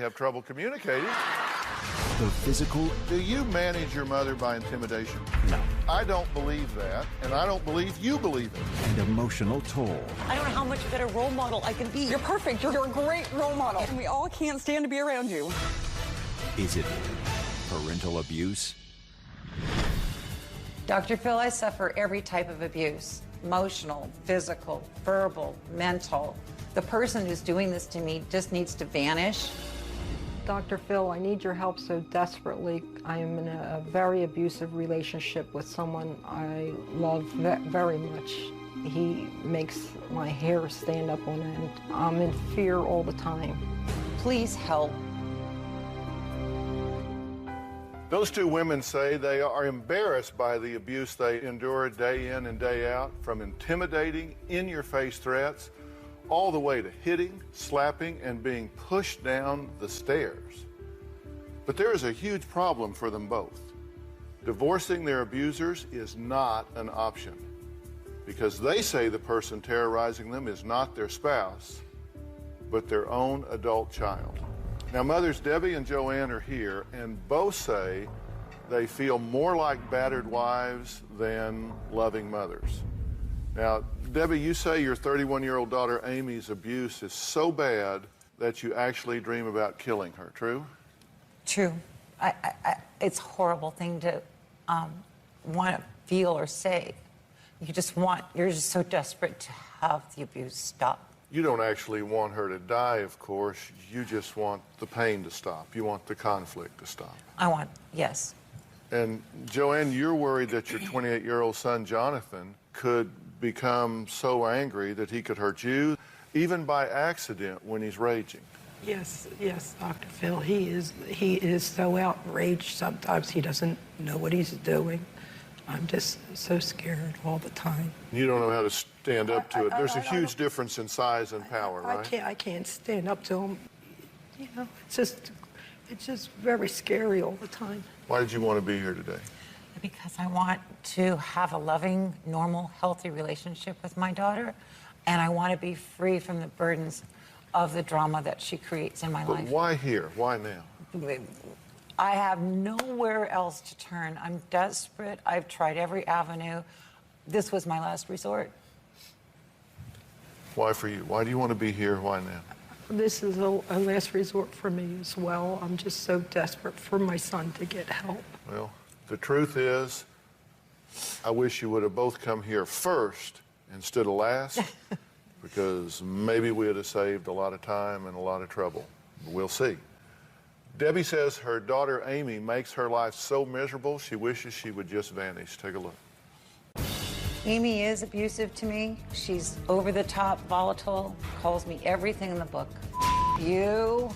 Have trouble communicating. The physical. Do you manage your mother by intimidation? No. I don't believe that, and I don't believe you believe it. And emotional toll. I don't know how much better role model I can be. You're perfect. You're a great role model. And we all can't stand to be around you. Is it parental abuse? Dr. Phil, I suffer every type of abuse. Emotional, physical, verbal, mental. The person who's doing this to me just needs to vanish. Dr. Phil, I need your help so desperately. I am in a very abusive relationship with someone I love very much. He makes my hair stand up on end. I'm in fear all the time. Please help. Those two women say they are embarrassed by the abuse they endure day in and day out, from intimidating, in-your-face threats, all the way to hitting, slapping, and being pushed down the stairs. But there is a huge problem for them both. Divorcing their abusers is not an option, because they say the person terrorizing them is not their spouse, but their own adult child. Now, mothers Debbie and Joanne are here, and both say they feel more like battered wives than loving mothers. Now, Debbie, you say your 31-year-old daughter Amy's abuse is so bad that you actually dream about killing her, true? True. It's a horrible thing to want to feel or say. You're just so desperate to have the abuse stop. You don't actually want her to die, of course. You just want the pain to stop. You want the conflict to stop. Yes. And Joanne, you're worried that your 28-year-old son, Jonathan, could become so angry that he could hurt you, even by accident when he's raging. Yes, Dr. Phil. He is so outraged sometimes he doesn't know what he's doing. I'm just so scared all the time. You don't know how to stand up to it. There's a huge difference in size and power, right? I can't stand up to him. You know, it's just very scary all the time. Why did you want to be here today? Because I want to have a loving, normal, healthy relationship with my daughter, and I want to be free from the burdens of the drama that she creates in my life. But why here? Why now? I have nowhere else to turn. I'm desperate. I've tried every avenue. This was my last resort. Why for you? Why do you want to be here? Why now? This is a last resort for me as well. I'm just so desperate for my son to get help. Well, the truth is, I wish you would have both come here first instead of last, because maybe we would have saved a lot of time and a lot of trouble. We'll see. Debbie says her daughter Amy makes her life so miserable she wishes she would just vanish. Take a look. Amy is abusive to me. She's over the top, volatile, calls me everything in the book. You,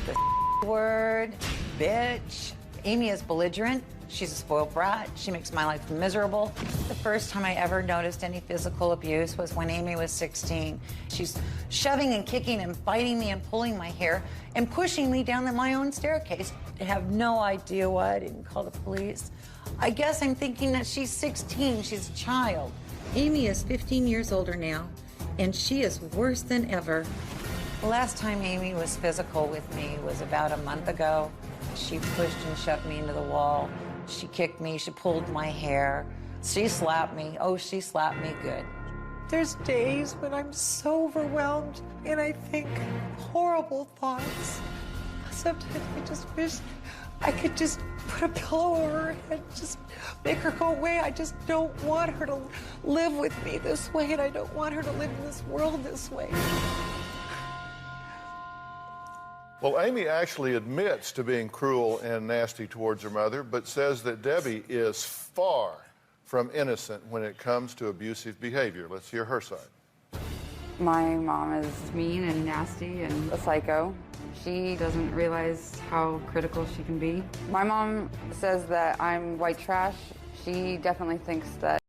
the word, bitch. Amy is belligerent. She's a spoiled brat. She makes my life miserable. The first time I ever noticed any physical abuse was when Amy was 16. She's shoving and kicking and biting me and pulling my hair and pushing me down my own staircase. I have no idea why I didn't call the police. I guess I'm thinking that she's 16. She's a child. Amy is 15 years older now, and she is worse than ever. The last time Amy was physical with me was about a month ago. She pushed and shoved me into the wall. She kicked me, she pulled my hair. She slapped me. Oh, she slapped me good. There's days when I'm so overwhelmed and I think horrible thoughts. Sometimes I just wish I could just put a pillow over her head, just make her go away. I just don't want her to live with me this way, and I don't want her to live in this world this way. Well, Amy actually admits to being cruel and nasty towards her mother, but says that Debbie is far from innocent when it comes to abusive behavior. Let's hear her side. My mom is mean and nasty and a psycho. She doesn't realize how critical she can be. My mom says that I'm white trash. She definitely thinks that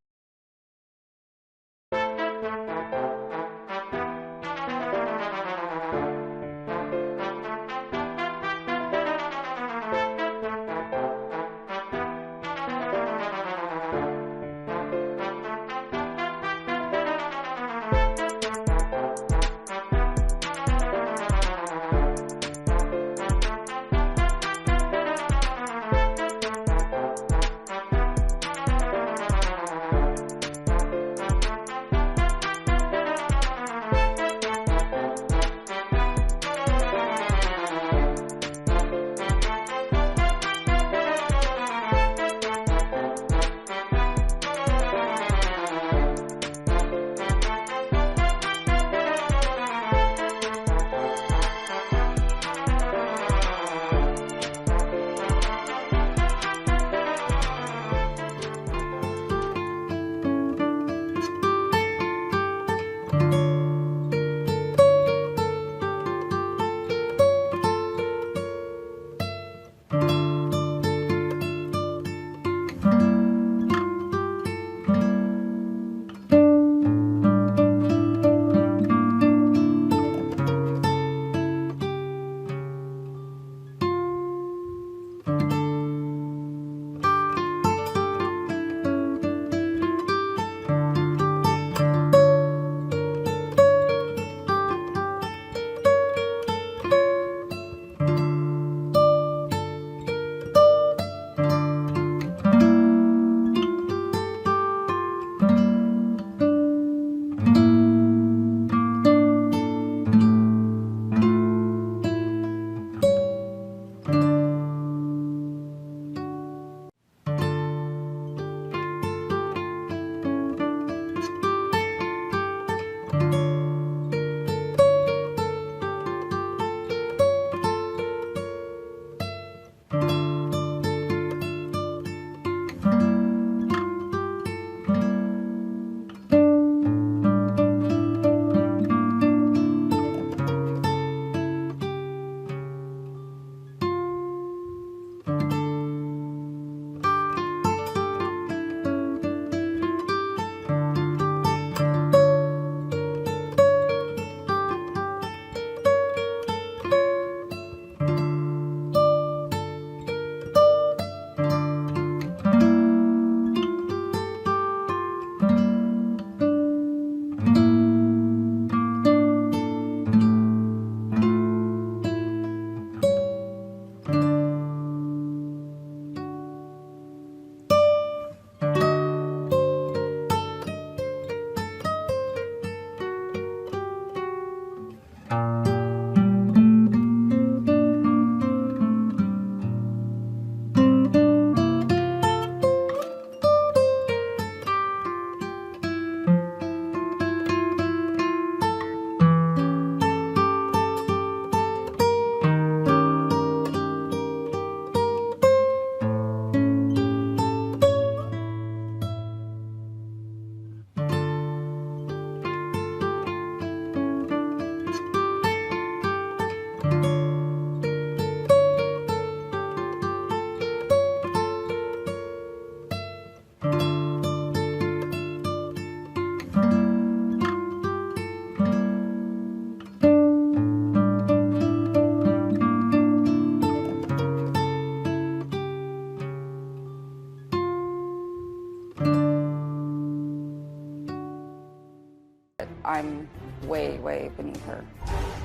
I'm way, way beneath her.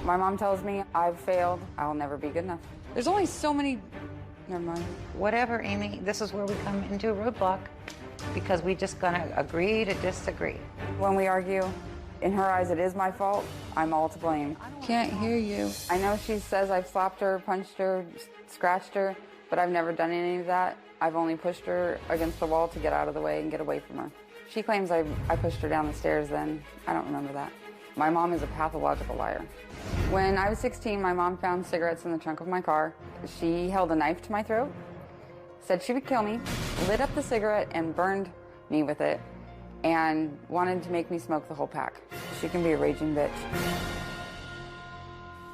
My mom tells me I've failed. I'll never be good enough. There's only so many... Never mind. Whatever, Amy, this is where we come into a roadblock because we just gonna agree to disagree. When we argue, in her eyes, it is my fault. I'm all to blame. Can't hear you. I know she says I've slapped her, punched her, scratched her, but I've never done any of that. I've only pushed her against the wall to get out of the way and get away from her. She claims I pushed her down the stairs then. I don't remember that. My mom is a pathological liar. When I was 16, my mom found cigarettes in the trunk of my car. She held a knife to my throat, said she would kill me, lit up the cigarette and burned me with it, and wanted to make me smoke the whole pack. She can be a raging bitch.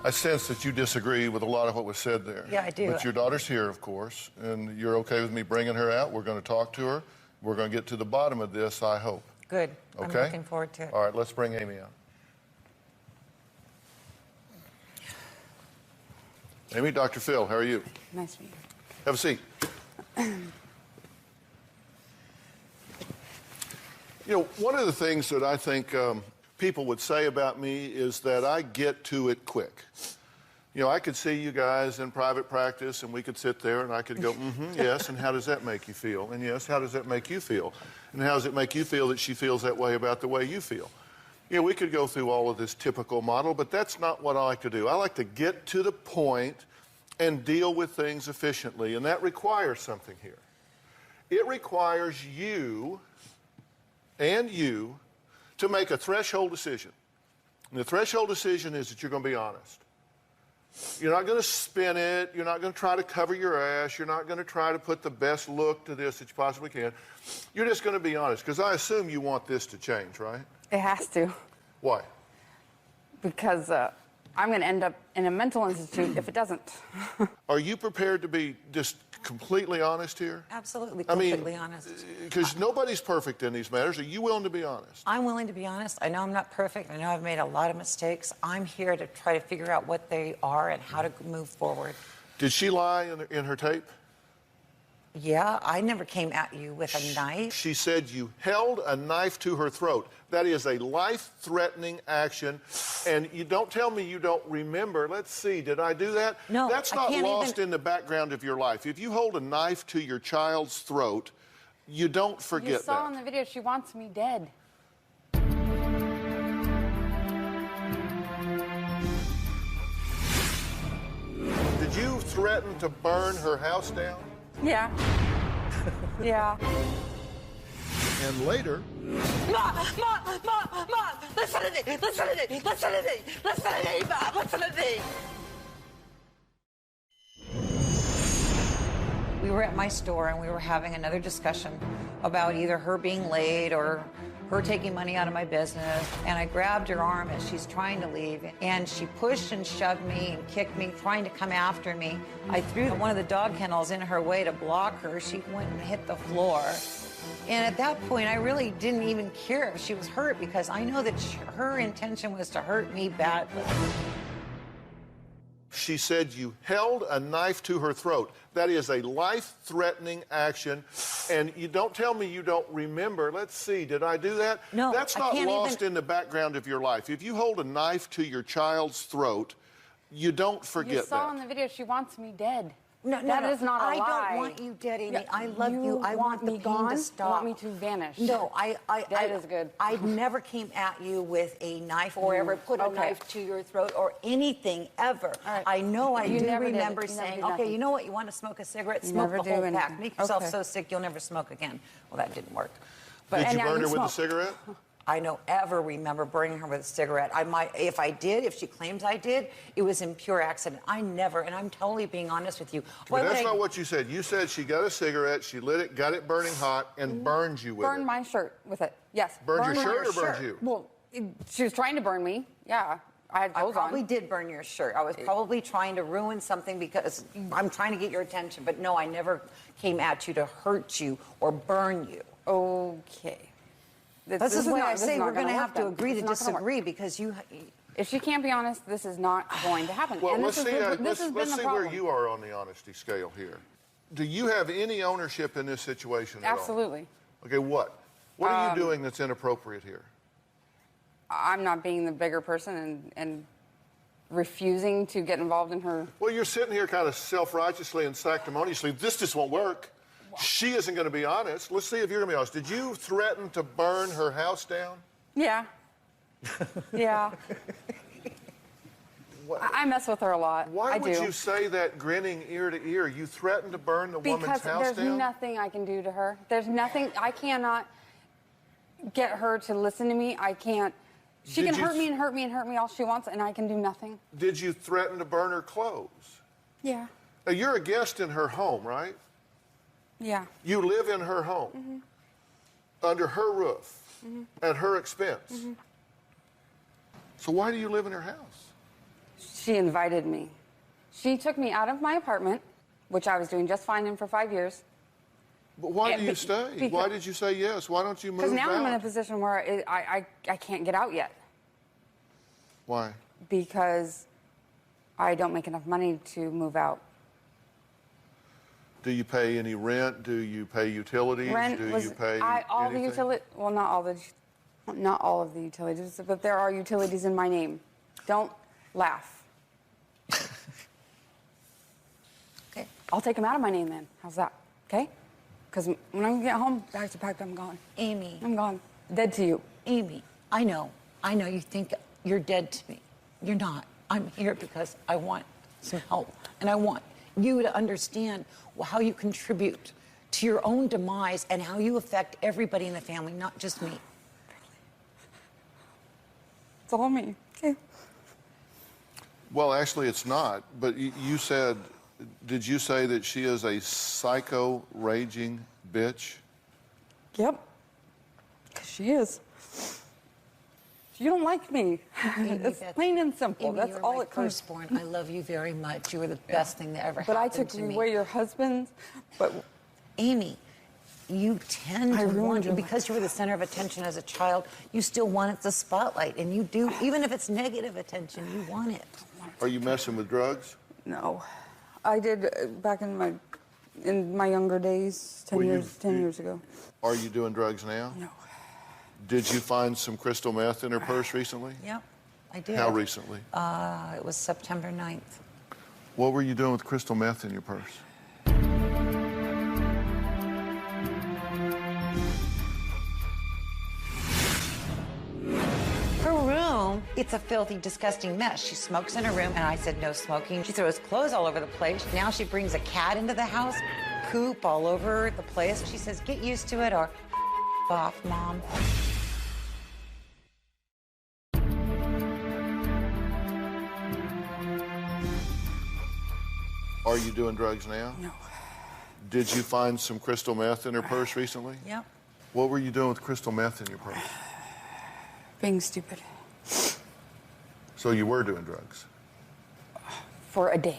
I sense that you disagree with a lot of what was said there. Yeah, I do. But your daughter's here, of course, and you're okay with me bringing her out. We're going to talk to her. We're going to get to the bottom of this, I hope. Good. Okay? I'm looking forward to it. All right, let's bring Amy out. Amy, Dr. Phil, how are you? Nice to meet you. Have a seat. You know, one of the things that I think people would say about me is that I get to it quick. You know, I could see you guys in private practice and we could sit there and I could go, yes, and how does that make you feel? And yes, how does that make you feel? And how does it make you feel that she feels that way about the way you feel? You know, we could go through all of this typical model, but that's not what I like to do. I like to get to the point and deal with things efficiently, and that requires something here. It requires you and you to make a threshold decision. And the threshold decision is that you're going to be honest. You're not going to spin it. You're not going to try to cover your ass. You're not going to try to put the best look to this that you possibly can. You're just going to be honest, because I assume you want this to change, right? It has to. Why? Because I'm going to end up in a mental institute if it doesn't. Are you prepared to be just completely honest here? Absolutely, completely honest. Because nobody's perfect in these matters. Are you willing to be honest? I'm willing to be honest. I know I'm not perfect. I know I've made a lot of mistakes. I'm here to try to figure out what they are and how to move forward. Did she lie in her tape? Yeah, I never came at you with a knife. She said you held a knife to her throat. That is a life-threatening action. And you don't tell me you don't remember. Let's see, did I do that? No, that's not lost in the background of your life. If you hold a knife to your child's throat, you don't forget that. You saw in the video she wants me dead. Did you threaten to burn her house down? Yeah. Yeah. And later... Mom, listen to me, listen to me, listen to me, listen to me, Mom, listen to me. We were at my store and we were having another discussion about either her being late or her taking money out of my business, and I grabbed her arm as she's trying to leave, and she pushed and shoved me and kicked me, trying to come after me. I threw one of the dog kennels in her way to block her. She went and hit the floor. And at that point, I really didn't even care if she was hurt, because I know that her intention was to hurt me badly. She said you held a knife to her throat. That is a life-threatening action. And you don't tell me you don't remember. Let's see, did I do that? No, that's not lost in the background of your life. If you hold a knife to your child's throat, you don't forget that. You saw in the video she wants me dead. No, that is not a lie. I don't want you dead, Amy. Yeah, I love you. I want the pain to stop. You want me to vanish. No, Dead is good. I never came at you with a knife or ever put a knife to your throat or anything ever. Right. I know I do never remember saying, okay, you know what? You want to smoke a cigarette? Smoke the whole pack. Make yourself so sick you'll never smoke again. Well, that didn't work. But did you burn her with a cigarette? I don't ever remember burning her with a cigarette. I might, if I did, if she claims I did, it was in pure accident. I never, and I'm totally being honest with you. But that's not what you said. You said she got a cigarette, she lit it, got it burning hot, and burned you with it. Burned my shirt with it, yes. Burned your shirt or burned you? Well, she was trying to burn me, yeah. I had clothes on. I probably did burn your shirt. I was probably trying to ruin something because I'm trying to get your attention. But no, I never came at you to hurt you or burn you. Okay. This is why I say we're going to have to agree to disagree, because you... If she can't be honest, this is not going to happen. Well, and let's see where you are on the honesty scale here. Do you have any ownership in this situation at all? Absolutely. Okay, what? What are you doing that's inappropriate here? I'm not being the bigger person and refusing to get involved in her. Well, you're sitting here kind of self-righteously and sanctimoniously. This just won't work. She isn't going to be honest. Let's see if you're going to be honest. Did you threaten to burn her house down? Yeah. Yeah. I mess with her a lot. Why would you say that grinning ear to ear? You threatened to burn the woman's house down? Because there's nothing I can do to her. There's nothing. I cannot get her to listen to me. I can't. She can hurt me and hurt me and hurt me all she wants, and I can do nothing. Did you threaten to burn her clothes? Yeah. Now, you're a guest in her home, right? Yeah. You live in her home, under her roof, at her expense. So why do you live in her house? She invited me. She took me out of my apartment, which I was doing just fine in for 5 years. But why do you stay? Why did you say yes? Why don't you move out? Because now I'm in a position where I can't get out yet. Why? Because I don't make enough money to move out. Do you pay any rent? Do you pay utilities? Rent do was you pay all anything? the utility. Well, not all of the utilities, but there are utilities in my name. Don't laugh. Okay. I'll take them out of my name then. How's that? Okay? Because when I get home, back to back, I'm gone. Amy. I'm gone. Dead to you. Amy, I know you think you're dead to me. You're not. I'm here because I want some help. And I want you to understand how you contribute to your own demise and how you affect everybody in the family, not just me. It's all me. Okay. Well, actually, it's not. But you said, did you say that she is a psycho raging bitch? Yep. Because she is. You don't like me. Amy, it's plain and simple. Amy, that's all it comes. Firstborn. I love you very much. You were the best thing that ever But I happened took to me. away your husband. But Amy, you tend to want, because you were the center of attention as a child, you still wanted the spotlight, and you do, even if it's negative attention, you want it. Are you messing with drugs? no, I did back in my younger days, 10 years ago. Are you doing drugs now? No. Did you find some crystal meth in her purse recently? Yep, I did. How recently? It was September 9th. What were you doing with crystal meth in your purse? Her room, it's a filthy, disgusting mess. She smokes in her room, and I said no smoking. She throws clothes all over the place. Now she brings a cat into the house, poop all over the place. She says, get used to it or off, Mom. Are you doing drugs now? No. Did you find some crystal meth in her purse recently? Yep. What were you doing with crystal meth in your purse? Being stupid. So you were doing drugs? For a day.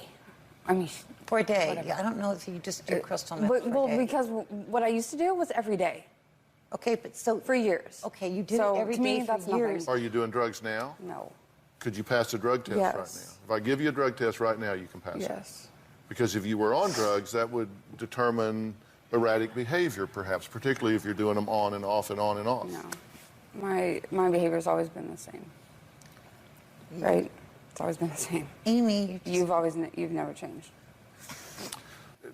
I mean, For a day. Whatever. Yeah, I don't know if you just do crystal meth for a well, day. because what I used to do was every day. Okay, but so... For years. Okay, you did So, it every to day me, for that's years. nothing. Are you doing drugs now? No. Could you pass a drug test right now? Yes. If I give you a drug test right now, you can pass it. Yes. Because if you were on drugs, that would determine erratic behavior, perhaps, particularly if you're doing them on and off and on and off. No. My behavior's always been the same. Right? It's always been the same. Amy, You've never changed.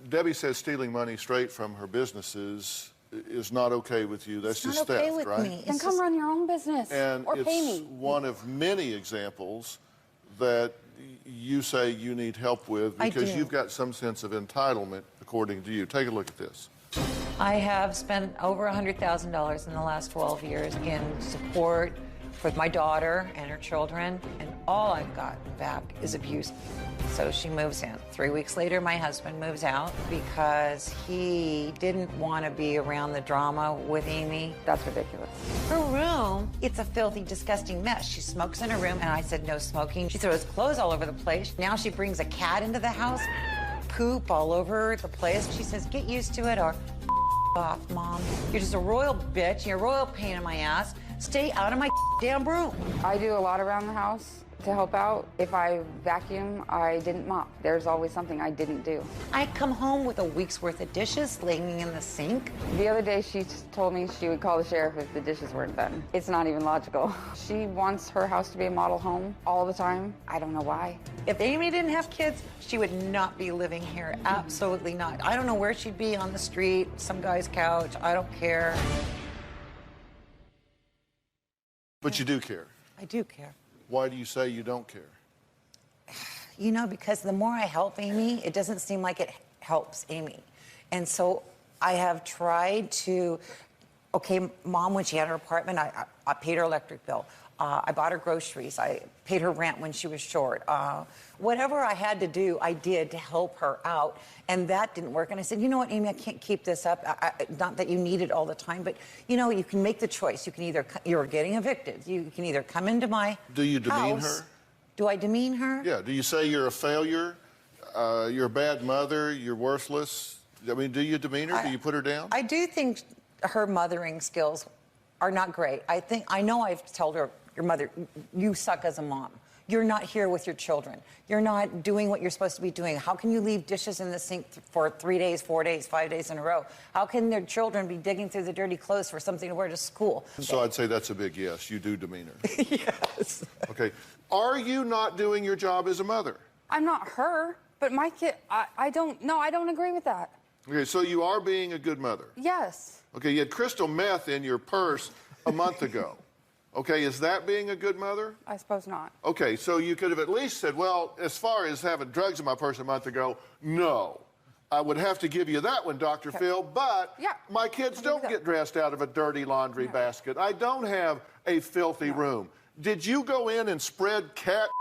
Debbie says stealing money straight from her businesses is not okay with you. That's it's just not okay theft, with right? me. Then It's come just- run your own business And or it's pay me. one of many examples that you say you need help with I because do. you've got some sense of entitlement, according to you. Take a look at this. I have spent over $100,000 in the last 12 years in support for my daughter and her children, and all I've gotten back is abuse. So she moves in. 3 weeks later, my husband moves out because he didn't want to be around the drama with Amy. That's ridiculous. Her room, it's a filthy, disgusting mess. She smokes in her room, and I said no smoking. She throws clothes all over the place. Now she brings a cat into the house, poop all over the place. She says, get used to it or off, Mom. You're just a royal bitch. You're a royal pain in my ass. Stay out of my damn room. I do a lot around the house, to help out. If I vacuum, I didn't mop. There's always something I didn't do. I'd come home with a week's worth of dishes laying in the sink. The other day, she told me she would call the sheriff if the dishes weren't done. It's not even logical. She wants her house to be a model home all the time. I don't know why. If Amy didn't have kids, she would not be living here. Absolutely not. I don't know where she'd be, on the street, some guy's couch. I don't care. But you do care. I do care. Why do you say you don't care? You know, because the more I help Amy, it doesn't seem like it helps Amy. And so I have tried to, okay, Mom, when she had her apartment, I paid her electric bill. I bought her groceries. I paid her rent when she was short. Whatever I had to do, I did to help her out. And that didn't work. And I said, you know what, Amy, I can't keep this up. Not that you need it all the time, but, you know, you can make the choice. You can either, you're getting evicted. You can either come into my Do you demean house. her? Do I demean her? Yeah. Do you say you're a failure? You're a bad mother? You're worthless? I mean, do you demean her? Do you put her down? I do think her mothering skills are not great. I know I've told her, your mother, you suck as a mom. You're not here with your children. You're not doing what you're supposed to be doing. How can you leave dishes in the sink for 3 days, 4 days, 5 days in a row? How can their children be digging through the dirty clothes for something to wear to school? So I'd say that's a big yes. You do demean her. Yes. Okay. Are you not doing your job as a mother? I'm not her, but my kid, I don't agree with that. Okay, so you are being a good mother. Yes. Okay, you had crystal meth in your purse a month ago. Okay, is that being a good mother? I suppose not. Okay, so you could have at least said, well, as far as having drugs in my purse a month ago, no. I would have to give you that one, Dr. Phil, but my kids don't get dressed out of a dirty laundry basket. I don't have a filthy room. Did you go in and spread cat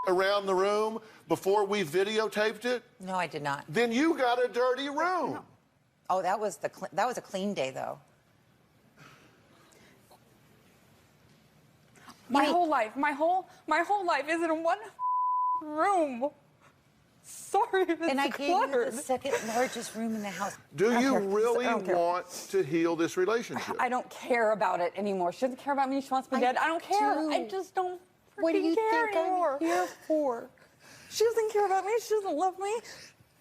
around the room before we videotaped it? No, I did not. Then you got a dirty room. No. Oh, that was a clean day, though. My whole life is in one room. Sorry if it's And I gave you cluttered. the second largest room in the house. Do you really want to heal this relationship? I don't care about it anymore. She doesn't care about me. She wants me dead. I don't care. do. I just don't What do you care think anymore. I'm here for? She doesn't care about me. She doesn't love me.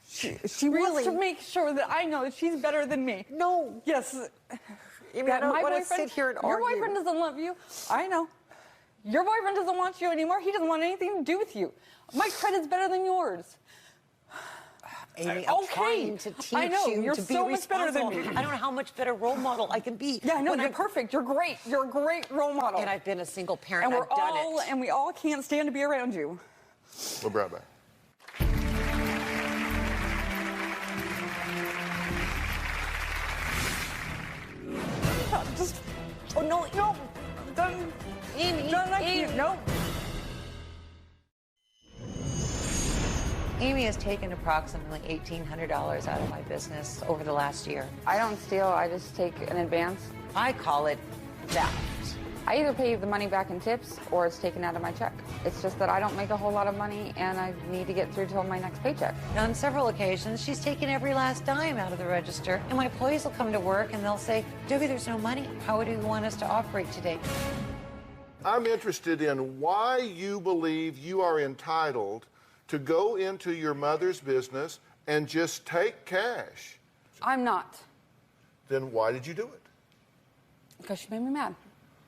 She wants to make sure that I know that she's better than me. No. Yes. Amy, I don't want to sit here and Your argue. boyfriend doesn't love you. I know. Your boyfriend doesn't want you anymore. He doesn't want anything to do with you. My credit's better than yours. Amy, I'm trying to teach I know. you You're to be so much better responsible. than me. I don't know how much better role model I can be. Yeah, I know. when You're I'm perfect. You're great. You're a great role model. And I've been a single parent. And I've done it. And we all can't stand to be around you. We'll be right back. Oh, no. I'm done. Amy, Amy. No. Amy has taken approximately $1,800 out of my business over the last year. I don't steal. I just take an advance. I call it theft. I either pay the money back in tips or it's taken out of my check. It's just that I don't make a whole lot of money and I need to get through till my next paycheck. On several occasions, she's taken every last dime out of the register, and my employees will come to work and they'll say, Debbie, there's no money. How do you want us to operate today? I'm interested in why you believe you are entitled to go into your mother's business and just take cash. I'm not. Then why did you do it? Because she made me mad.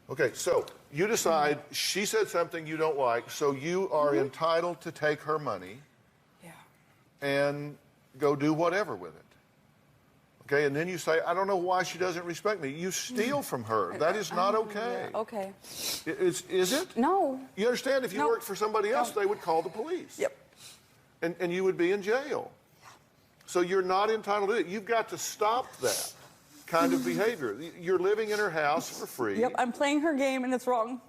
Okay, so you decide she said something you don't like, so you are entitled to take her money and go do whatever with it. Okay, and then you say, I don't know why she doesn't respect me. You steal from her. That is not okay. Yeah, okay. Is it? No. You understand, if you worked for somebody else, they would call the police. Yep. And you would be in jail. So you're not entitled to it. You've got to stop that kind of behavior. You're living in her house for free. Yep, I'm playing her game and it's wrong.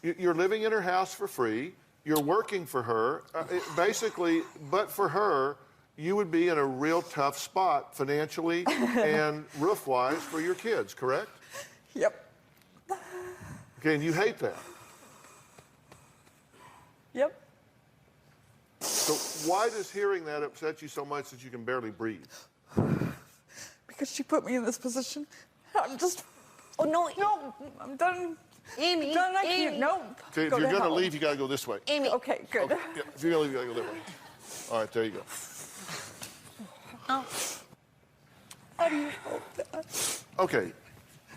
You're living in her house for free. You're working for her. Basically, but for her, you would be in a real tough spot financially and roof-wise for your kids, correct? Yep. Okay, and you hate that. Yep. So why does hearing that upset you so much that you can barely breathe? Because she put me in this position. I'm just... Oh, no. No, I'm done. Amy, Don't I Amy. can't. No. Okay, if you're going to leave, you got to go this way. Amy. Okay, good. Okay, yeah, if you're going to leave, you got to go that way. All right, there you go. Oh. How do you help that? Okay,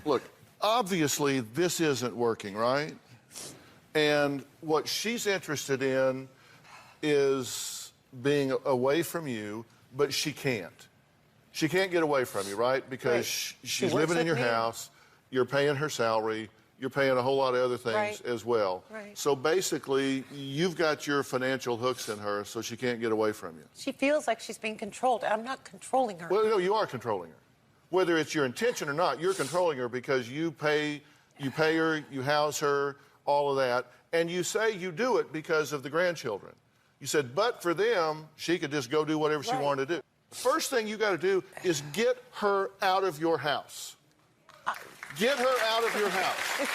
look, obviously this isn't working, right? And what she's interested in is being away from you, but she can't. She can't get away from you, right? Because she's living in your house, you're paying her salary, you're paying a whole lot of other things as well. Right. So basically, you've got your financial hooks in her, so she can't get away from you. She feels like she's being controlled. I'm not controlling her. Well, no, you are controlling her. Whether it's your intention or not, you're controlling her because you pay her, you house her, all of that, and you say you do it because of the grandchildren. You said, but for them, she could just go do whatever she wanted to do. First thing you got to do is get her out of your house. Get her out of your house.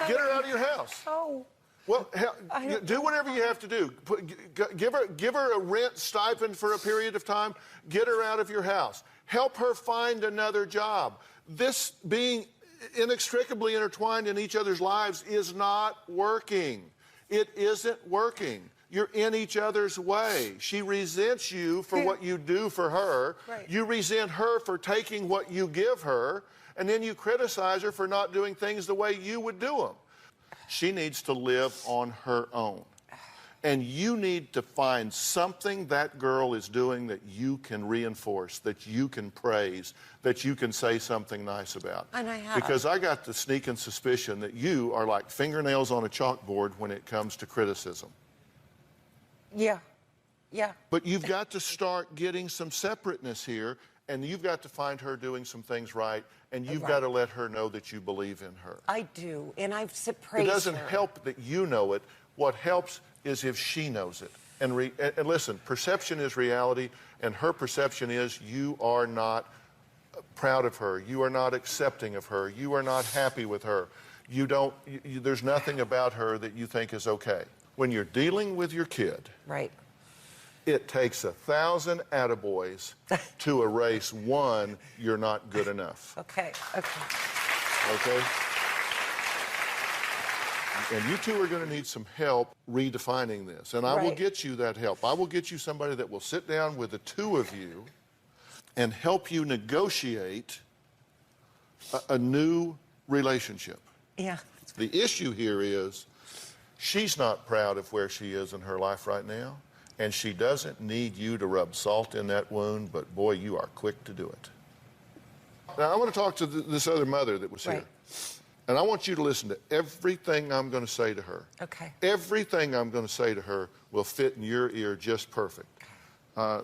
Get her out of your house. Oh. Well, do whatever you have to do. Give her a rent stipend for a period of time. Get her out of your house. Help her find another job. This being inextricably intertwined in each other's lives is not working. It isn't working. You're in each other's way. She resents you for what you do for her. Right. You resent her for taking what you give her, and then you criticize her for not doing things the way you would do them. She needs to live on her own. And you need to find something that girl is doing that you can reinforce, that you can praise, that you can say something nice about. And I have. Because I got the sneaking suspicion that you are like fingernails on a chalkboard when it comes to criticism. Yeah. But you've got to start getting some separateness here, and you've got to find her doing some things right, and you've got to let her know that you believe in her. I do, and I've praised her. It doesn't help that you know it. What helps is if she knows it. And listen, perception is reality, and her perception is you are not proud of her. You are not accepting of her. You are not happy with her. There's nothing about her that you think is okay. When you're dealing with your kid, right, it takes 1,000 attaboys to erase one, you're not good enough. Okay. Okay? And you two are going to need some help redefining this. And I will get you that help. I will get you somebody that will sit down with the two of you and help you negotiate a new relationship. Yeah. The issue here is she's not proud of where she is in her life right now, and she doesn't need you to rub salt in that wound, but boy, you are quick to do it. Now, I want to talk to this other mother that was here. And I want you to listen to everything I'm going to say to her. Okay. Everything I'm going to say to her will fit in your ear just perfect.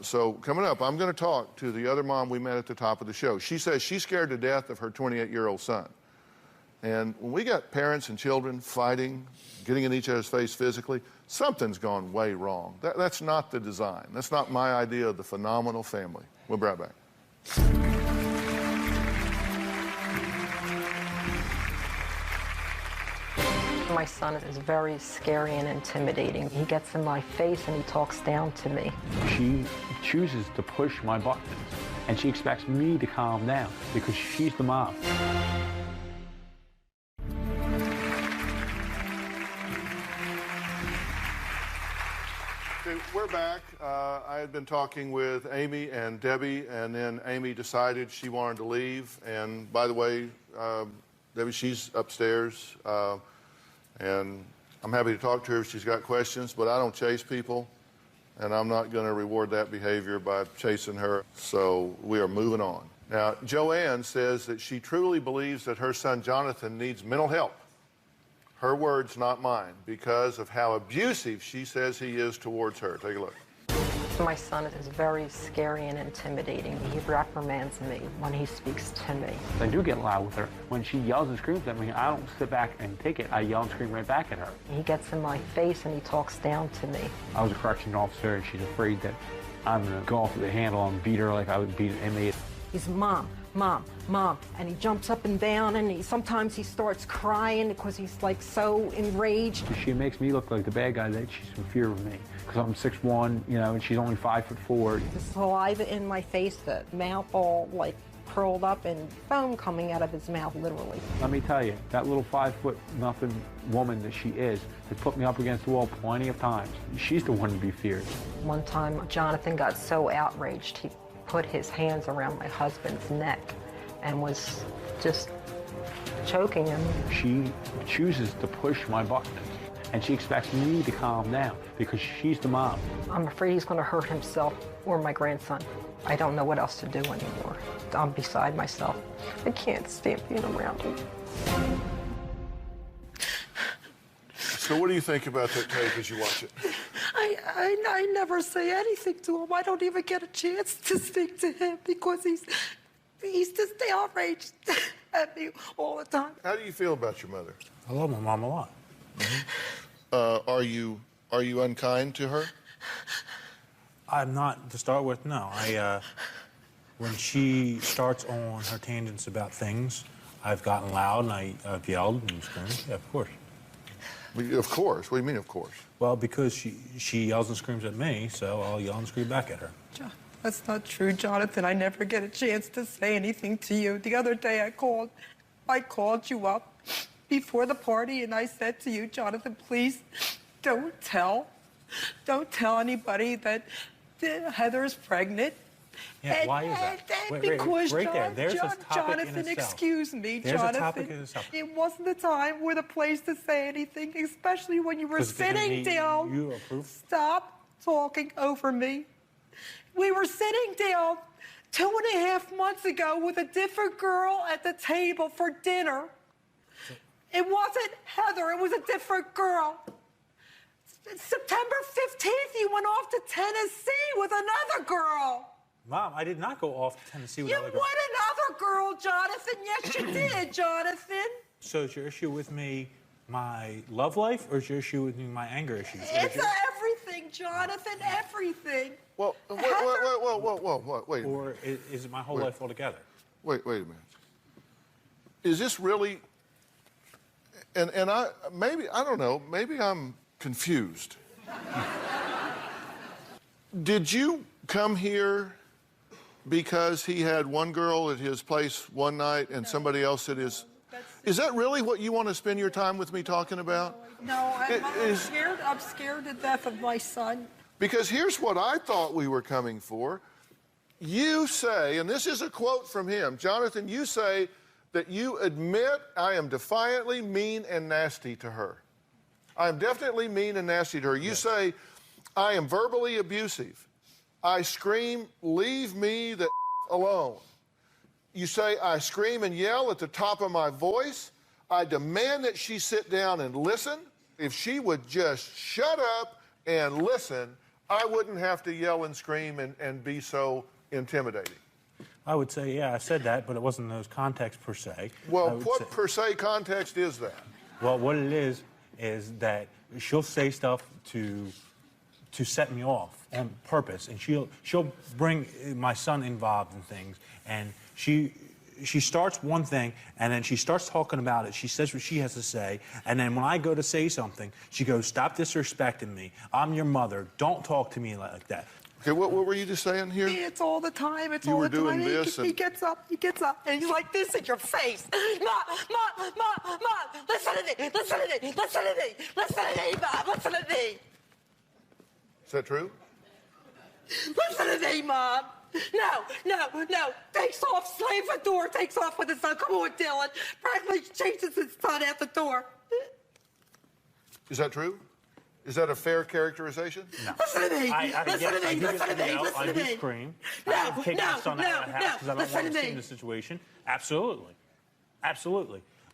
So coming up, I'm going to talk to the other mom we met at the top of the show. She says she's scared to death of her 28-year-old son. And when we got parents and children fighting, getting in each other's face physically, something's gone way wrong. That's not the design. That's not my idea of the phenomenal family. We'll be right back. My son is very scary and intimidating. He gets in my face and he talks down to me. She chooses to push my buttons, and she expects me to calm down because she's the mom. Okay, we're back. I had been talking with Amy and Debbie, and then Amy decided she wanted to leave. And by the way, Debbie, she's upstairs. And I'm happy to talk to her if she's got questions, but I don't chase people, and I'm not going to reward that behavior by chasing her, so we are moving on. Now, Joanne says that she truly believes that her son Jonathan needs mental help. Her words, not mine, because of how abusive she says he is towards her. Take a look. My son is very scary and intimidating. He reprimands me when he speaks to me. I do get loud with her. When she yells and screams at me, I don't sit back and take it. I yell and scream right back at her. He gets in my face and he talks down to me. I was a correctional officer, and she's afraid that I'm going to go off the handle and beat her like I would beat an inmate. He's Mom, Mom, Mom, and he jumps up and down, and sometimes he starts crying because he's like so enraged. She makes me look like the bad guy that she's in fear of me. Because I'm 6'1", you know, and she's only 5'4". The saliva in my face, the mouth all like curled up and foam coming out of his mouth, literally. Let me tell you, that little 5-foot-nothing woman that she is has put me up against the wall plenty of times. She's the one to be feared. One time, Jonathan got so outraged, he put his hands around my husband's neck and was just choking him. She chooses to push my buttons, and she expects me to calm down because she's the mom. I'm afraid he's going to hurt himself or my grandson. I don't know what else to do anymore. I'm beside myself. I can't stand being around him. So what do you think about that tape as you watch it? I never say anything to him. I don't even get a chance to speak to him because he's just outraged at me all the time. How do you feel about your mother? I love my mom a lot. Are you unkind to her? I'm not, to start with, no. When she starts on her tangents about things, I've gotten loud and I've yelled and screamed. Yeah, of course. Of course? What do you mean, of course? Well, because she yells and screams at me, so I'll yell and scream back at her. That's not true, Jonathan. I never get a chance to say anything to you. The other day I called you up before the party and I said to you, Jonathan, please don't tell anybody that Heather is pregnant. Yeah, why is that? Because right there. There's a topic Jonathan, in itself. excuse me, There's Jonathan. a topic in itself. It wasn't the time or the place to say anything, especially when you were sitting down. You approve? Stop talking over me. We were sitting down 2.5 months ago with a different girl at the table for dinner. It wasn't Heather, it was a different girl. September 15th, you went off to Tennessee with another girl. Mom, I did not go off to Tennessee with another girl. You went another girl, Jonathan. Yes, you did, Jonathan. So is your issue with me my love life, or is your issue with me my anger issues? It's everything, Jonathan, everything. Well, wait a minute. Or is it my whole life altogether? Wait a minute. Is this really... And I don't know, maybe I'm confused. Did you come here because he had one girl at his place one night and somebody else at his... Is that really what you want to spend your time with me talking about? No, I'm scared to death of my son. Because here's what I thought we were coming for. You say, and this is a quote from him, Jonathan, you say that you admit I am defiantly mean and nasty to her. I am definitely mean and nasty to her. You say, I am verbally abusive. I scream, leave me the alone. You say, I scream and yell at the top of my voice. I demand that she sit down and listen. If she would just shut up and listen, I wouldn't have to yell and scream and be so intimidating. I would say, yeah, I said that, but it wasn't in those contexts per se. Well, what per se context is that? Well, what it is that she'll say stuff to set me off on purpose, and she'll bring my son involved in things, and she starts one thing, and then she starts talking about it. She says what she has to say, and then when I go to say something, she goes, stop disrespecting me. I'm your mother. Don't talk to me like that. Okay, what were you just saying here? It's all the time. It's you all were the doing time. This he gets up, and he's like this in your face. Mom, listen to me, listen to me, listen to me, listen to me, Mom, listen to me. Is that true? Listen to me, Mom. No. Takes off, slams the door, takes off with his son. Come on, Dylan. Practically chases his son out the door. Is that true? Is that a fair characterization? No. Listen to me. Listen to me. I do scream. I take my son out of the house because I don't want to see the situation. Absolutely.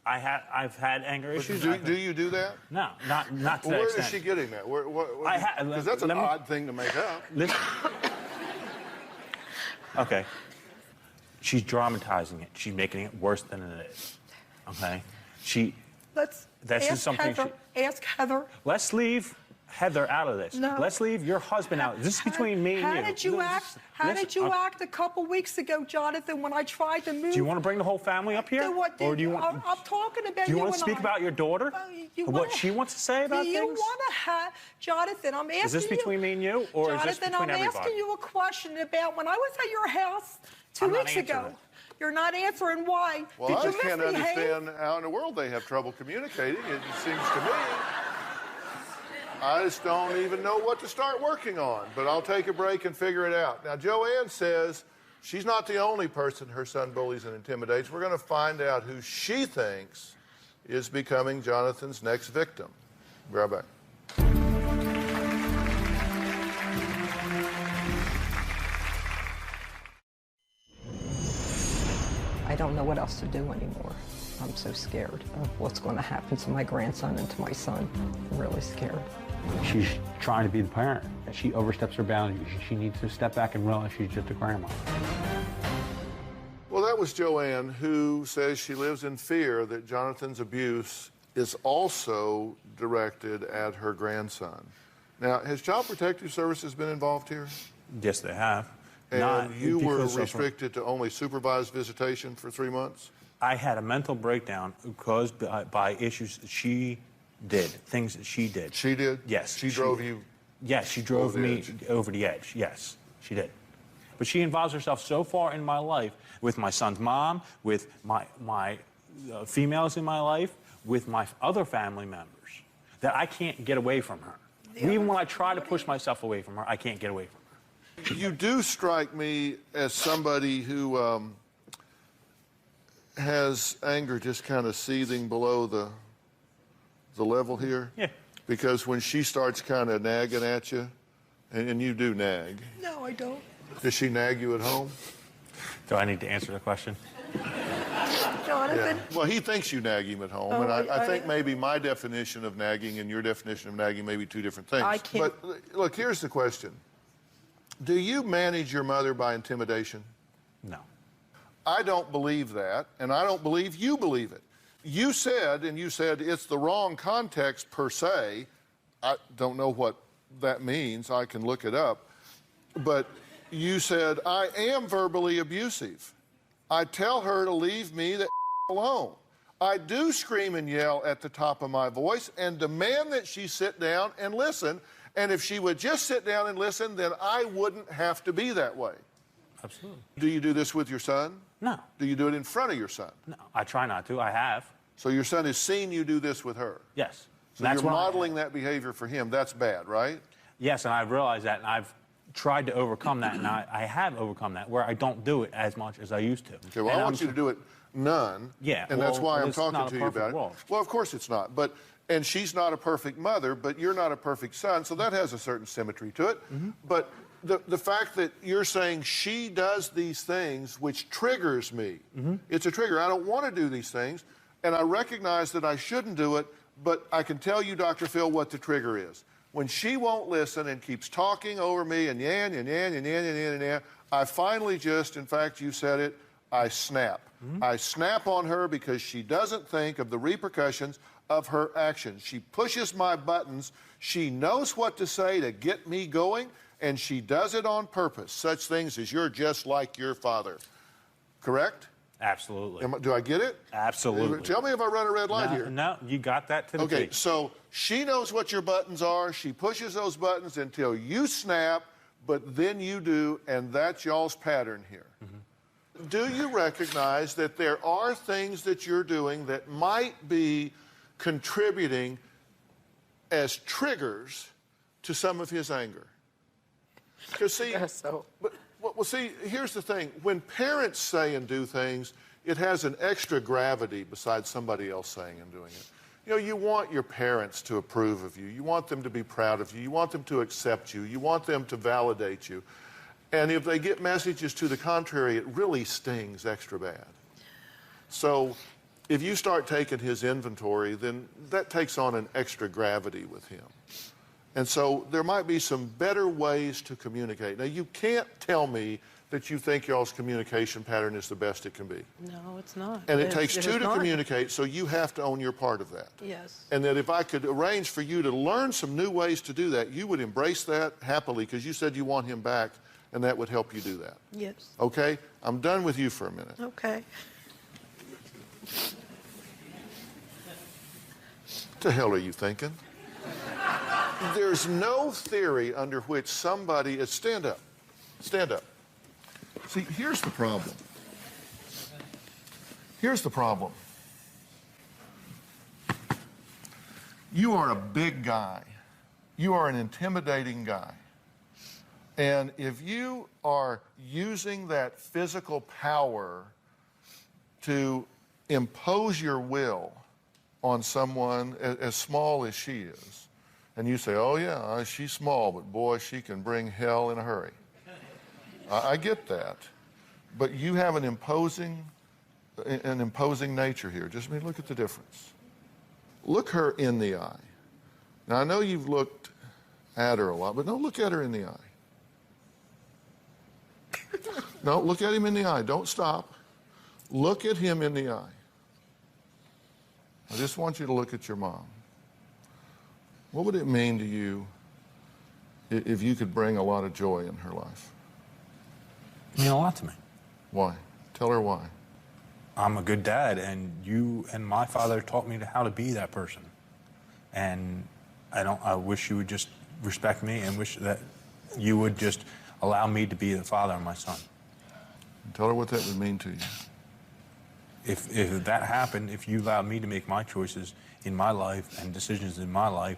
I've had anger issues. Do you do that? No, not to that Where extent. is she getting that? Because that's an odd thing to make up. Listen. Okay. She's dramatizing it. She's making it worse than it is. Okay? Let's ask Heather. Let's leave Heather out of this. No. Let's leave your husband out. This is between me and you. How did you act a couple weeks ago, Jonathan, when I tried to move? Do you want to bring the whole family up here? Or do you want? I'm talking about you. Do you want to speak about your daughter? What she wants to say about things? You want to have, Jonathan? I'm asking you. Is this between me and you, or Jonathan, is this between everybody? I'm asking you a question about when I was at your house 2 weeks ago. You're not answering why. Well, Did I you just can't misbehave? understand how in the world they have trouble communicating. It seems to me. I just don't even know what to start working on. But I'll take a break and figure it out. Now, Joanne says she's not the only person her son bullies and intimidates. We're going to find out who she thinks is becoming Jonathan's next victim. Be right back. I don't know what else to do anymore. I'm so scared of what's going to happen to my grandson and to my son. I'm really scared. She's trying to be the parent. She oversteps her boundaries. She needs to step back and realize she's just a grandma. Well, that was Joanne, who says she lives in fear that Jonathan's abuse is also directed at her grandson. Now, has Child Protective Services been involved here? Yes, they have. And you were restricted to only supervised visitation for 3 months? I had a mental breakdown caused by issues that she did, things that she did. She did? Yes. She drove you? Yes, she drove me over the edge. Yes, she did. But she involves herself so far in my life, with my son's mom, with my females in my life, with my other family members, that I can't get away from her. Even when I try to push myself away from her, I can't get away from her. You do strike me as somebody who has anger just kind of seething below the level here. Yeah. Because when she starts kind of nagging at you, and you do nag. No, I don't. Does she nag you at home? Do I need to answer the question? Jonathan? Yeah. Well, he thinks you nag him at home, and I think maybe my definition of nagging and your definition of nagging may be two different things. I can't. But look, here's the question. Do you manage your mother by intimidation? No. I don't believe that, and I don't believe you believe it. You said it's the wrong context per se. I don't know what that means. I can look it up. But you said, I am verbally abusive. I tell her to leave me the alone. I do scream and yell at the top of my voice and demand that she sit down and listen. And if she would just sit down and listen, then I wouldn't have to be that way. Absolutely. Do you do this with your son? No. Do you do it in front of your son? No, I try not to. I have. So your son has seen you do this with her? Yes. So you're modeling that behavior for him. That's bad, right? Yes, and I've realized that, and I've tried to overcome that, and I have overcome that, where I don't do it as much as I used to. Okay, well, I want you to do it none. Yeah. And that's why I'm it's not talking a to you about it. world. Well, of course it's not. And she's not a perfect mother, but you're not a perfect son, so that has a certain symmetry to it. Mm-hmm. But the fact that you're saying she does these things, which triggers me, it's a trigger. I don't want to do these things, and I recognize that I shouldn't do it, but I can tell you, Dr. Phil, what the trigger is. When she won't listen and keeps talking over me and I finally just, in fact, you said it, I snap. I snap on her because she doesn't think of the repercussions of her actions. She pushes my buttons. She knows what to say to get me going, and she does it on purpose. Such things as you're just like your father. Correct? Absolutely. Do I get it? Absolutely. Tell me if I run a red light here. No, you got that to the Okay, T. so she knows what your buttons are. She pushes those buttons until you snap, but then you do, and that's y'all's pattern here. Do you recognize that there are things that you're doing that might be contributing as triggers to some of his anger? Because see, well, see, here's the thing. When parents say and do things, it has an extra gravity besides somebody else saying and doing it. You know, you want your parents to approve of you. You want them to be proud of you. You want them to accept you. You want them to validate you. And if they get messages to the contrary, it really stings extra bad. So if you start taking his inventory, then that takes on an extra gravity with him. And so there might be some better ways to communicate. Now, you can't tell me that you think y'all's communication pattern is the best it can be. No, it's not. And it takes two to communicate, so you have to own your part of that. Yes. And that if I could arrange for you to learn some new ways to do that, you would embrace that happily because you said you want him back, and that would help you do that. Yes. Okay? I'm done with you for a minute. Okay. What the hell are you thinking? There's no theory under which somebody is... Stand up. Stand up. See, here's the problem. Here's the problem. You are a big guy. You are an intimidating guy. And if you are using that physical power to impose your will on someone as small as she is, and you say, oh yeah, she's small, but boy, she can bring hell in a hurry. I get that. But you have an imposing nature here. Just look at the difference. Look her in the eye. Now, I know you've looked at her a lot, but don't look at her in the eye. No, look at him in the eye. Don't stop. Look at him in the eye. I just want you to look at your mom. What would it mean to you if you could bring a lot of joy in her life? It means a lot to me. Why? Tell her why. I'm a good dad, and you and my father taught me how to be that person. And I wish you would just respect me and wish that you would just allow me to be the father of my son. Tell her what that would mean to you. If that happened, if you allowed me to make my choices in my life and decisions in my life,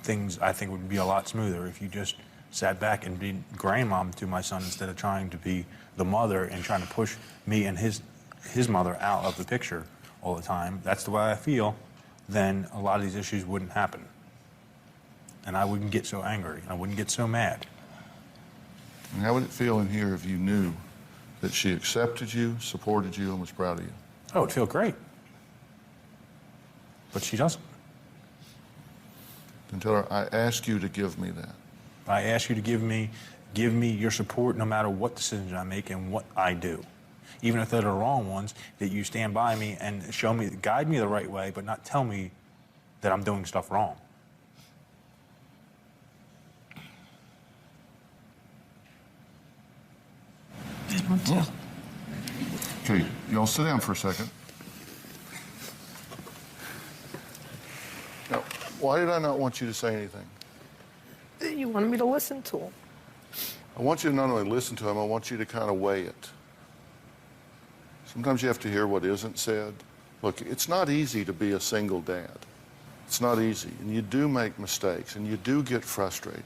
things I think would be a lot smoother if you just sat back and be grandmom to my son instead of trying to be the mother and trying to push me and his mother out of the picture all the time. That's the way I feel. Then a lot of these issues wouldn't happen. And I wouldn't get so angry. I wouldn't get so mad. And how would it feel in here if you knew that she accepted you, supported you, and was proud of you? Oh, it'd feel great. But she doesn't. Then tell her, I ask you to give me that. I ask you to give me your support no matter what decisions I make and what I do. Even if they're the wrong ones, that you stand by me and show me, guide me the right way, but not tell me that I'm doing stuff wrong. Yeah. Okay, y'all sit down for a second. Now, why did I not want you to say anything? You wanted me to listen to him. I want you to not only listen to him, I want you to kind of weigh it. Sometimes you have to hear what isn't said. Look, it's not easy to be a single dad. It's not easy, and you do make mistakes, and you do get frustrated.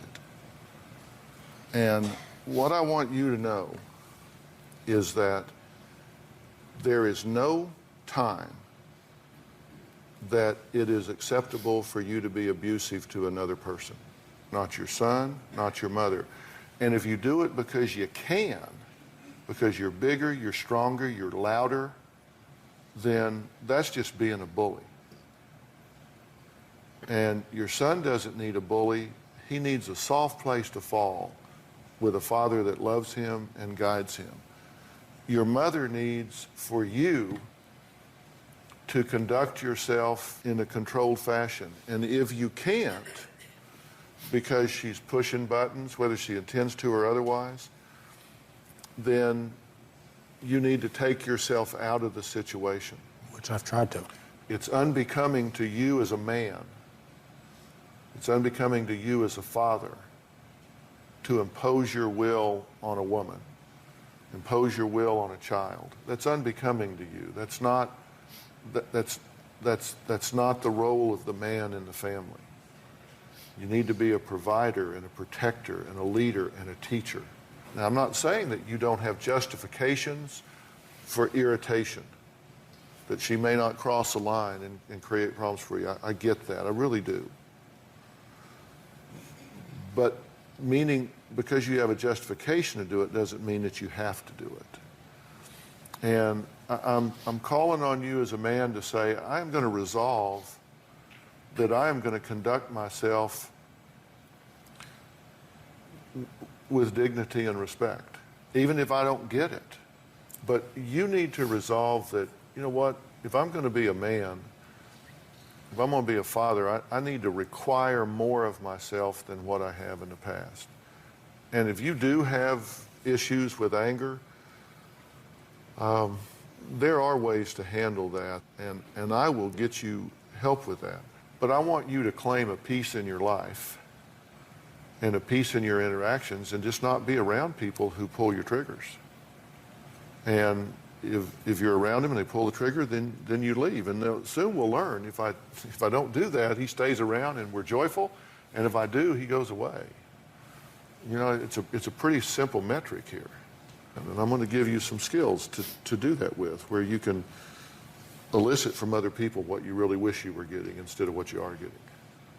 And what I want you to know is that there is no time that it is acceptable for you to be abusive to another person. Not your son, not your mother. And if you do it because you can, because you're bigger, you're stronger, you're louder, then that's just being a bully. And your son doesn't need a bully. He needs a soft place to fall with a father that loves him and guides him. Your mother needs for you to conduct yourself in a controlled fashion. And if you can't, because she's pushing buttons, whether she intends to or otherwise, then you need to take yourself out of the situation. Which I've tried to. It's unbecoming to you as a man. It's unbecoming to you as a father to impose your will on a woman, impose your will on a child. That's unbecoming to you. That's not the role of the man in the family. You need to be a provider and a protector and a leader and a teacher. Now, I'm not saying that you don't have justifications for irritation, that she may not cross the line and create problems for you. I get that. I really do. But meaning because you have a justification to do it doesn't mean that you have to do it. And I'm calling on you as a man to say, I'm going to resolve that I am going to conduct myself with dignity and respect, even if I don't get it. But you need to resolve that, you know what, if I'm going to be a man, if I'm going to be a father, I need to require more of myself than what I have in the past. And if you do have issues with anger, there are ways to handle that, and I will get you help with that. But I want you to claim a peace in your life and a peace in your interactions and just not be around people who pull your triggers. And if you're around him and they pull the trigger, then you leave. And soon we'll learn. If I don't do that, he stays around and we're joyful. And if I do, he goes away. You know, it's a pretty simple metric here. And I'm going to give you some skills to do that with, where you can elicit from other people what you really wish you were getting instead of what you are getting.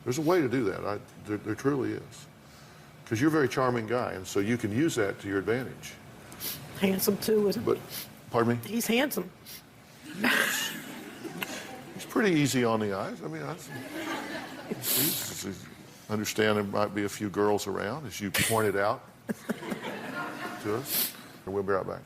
There's a way to do that. There truly is. Because you're a very charming guy, and so you can use that to your advantage. Handsome too, isn't he? Pardon me? He's handsome. It's pretty easy on the eyes. I mean, I understand there might be a few girls around, as you pointed out to us. And we'll be right back.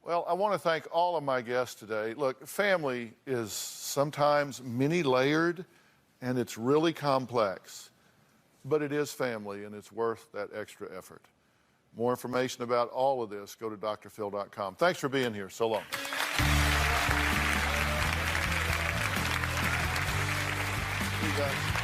Well, I want to thank all of my guests today. Look, family is sometimes many-layered, and it's really complex. But it is family, and it's worth that extra effort. More information about all of this, go to drphil.com. Thanks for being here. So long. See you guys.